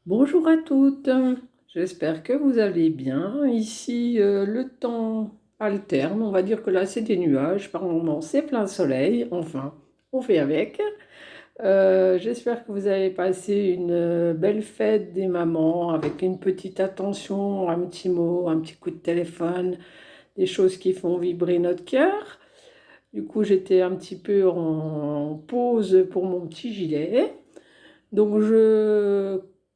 Bonjour à toutes, j'espère que vous allez bien. Ici, le temps alterne, on va dire que là c'est des nuages, par moments c'est plein soleil, enfin, on fait avec. J'espère que vous avez passé une belle fête des mamans avec une petite attention, un petit mot, un petit coup de téléphone, des choses qui font vibrer notre cœur. Du coup, j'étais un petit peu en pause pour mon petit gilet. Donc,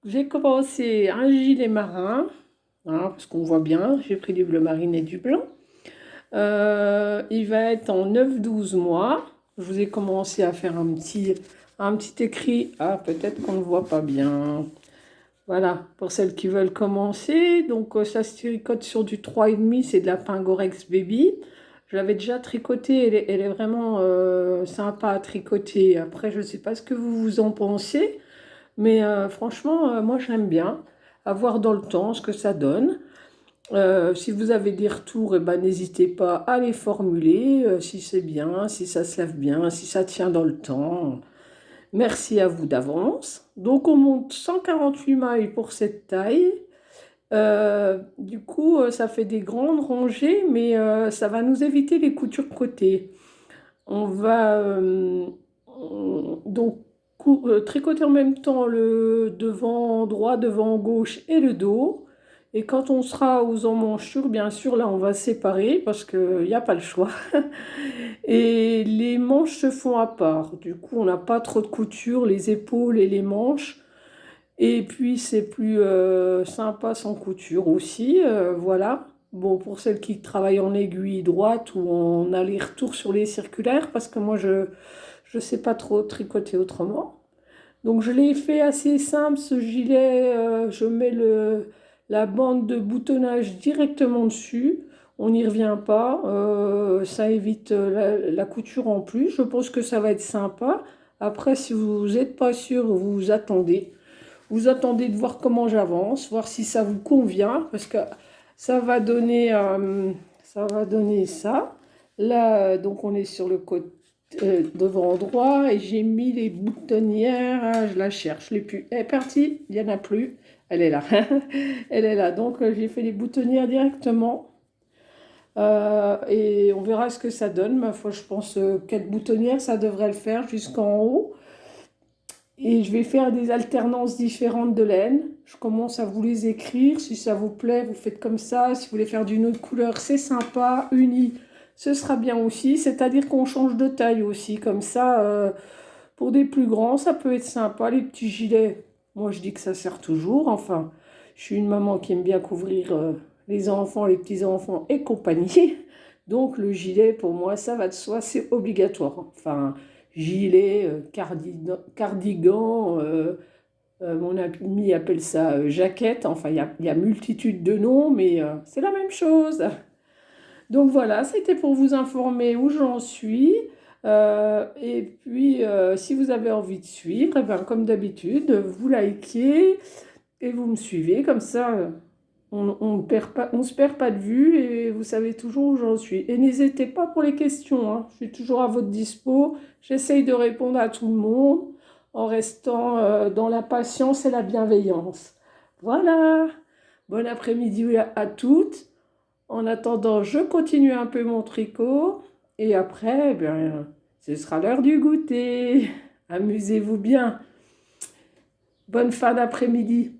j'ai commencé un gilet marin, hein, parce qu'on voit bien, j'ai pris du bleu marine et du blanc. Il va être en 9-12 mois. Je vous ai commencé à faire un petit écrit. Ah, peut-être qu'on ne voit pas bien. Voilà, pour celles qui veulent commencer. Donc, ça se tricote sur du 3,5, c'est de la Pingorex Baby. Je l'avais déjà tricoté, elle est vraiment sympa à tricoter. Après, je ne sais pas ce que vous en pensez. Mais franchement, moi j'aime bien à voir dans le temps ce que ça donne. Si vous avez des retours, eh ben, n'hésitez pas à les formuler, si c'est bien, si ça se lave bien, si ça tient dans le temps. Merci à vous d'avance. Donc on monte 148 mailles pour cette taille. Du coup, ça fait des grandes rangées, mais ça va nous éviter les coutures côté. On va donc tricoter en même temps le devant droit, devant gauche et le dos. Et quand on sera aux emmanchures, bien sûr, là, on va séparer parce qu'il n'y a pas le choix. Et les manches se font à part. Du coup, on n'a pas trop de couture, les épaules et les manches. Et puis, c'est plus sympa sans couture aussi. Voilà. Bon, pour celles qui travaillent en aiguille droite ou en aller-retour sur les circulaires, parce que moi, je ne sais pas trop tricoter autrement. Donc, je l'ai fait assez simple, ce gilet. Je mets la bande de boutonnage directement dessus. On n'y revient pas. Ça évite la couture en plus. Je pense que ça va être sympa. Après, si vous n'êtes pas sûr, vous attendez. Vous attendez de voir comment j'avance, voir si ça vous convient, parce que ça va donner ça. Là, donc on est sur le côté devant droit et j'ai mis les boutonnières. Ah, je la cherche, je l'ai plus. Elle est partie, il n'y en a plus. Elle est là. Elle est là. Donc j'ai fait les boutonnières directement. Et on verra ce que ça donne. Ma foi, je pense 4 boutonnières, ça devrait le faire jusqu'en haut. Et je vais faire des alternances différentes de laine. Je commence à vous les écrire. Si ça vous plaît, vous faites comme ça. Si vous voulez faire d'une autre couleur, c'est sympa. Uni, ce sera bien aussi. C'est-à-dire qu'on change de taille aussi. Comme ça, pour des plus grands, ça peut être sympa. Les petits gilets, moi je dis que ça sert toujours. Enfin, je suis une maman qui aime bien couvrir les enfants, les petits-enfants et compagnie. Donc le gilet, pour moi, ça va de soi, c'est obligatoire. Enfin, gilet, cardigan, mon ami appelle ça jaquette. Enfin, il y a multitude de noms, mais c'est la même chose. Donc voilà, c'était pour vous informer où j'en suis. Et puis, si vous avez envie de suivre, eh ben, comme d'habitude, vous likez et vous me suivez. Comme ça, on se perd pas de vue et vous savez toujours où j'en suis. Et n'hésitez pas pour les questions, hein. Je suis toujours à votre dispo. J'essaye de répondre à tout le monde en restant dans la patience et la bienveillance. Voilà. Bon après-midi à toutes. En attendant, je continue un peu mon tricot et après, eh bien, ce sera l'heure du goûter. Amusez-vous bien. Bonne fin d'après-midi.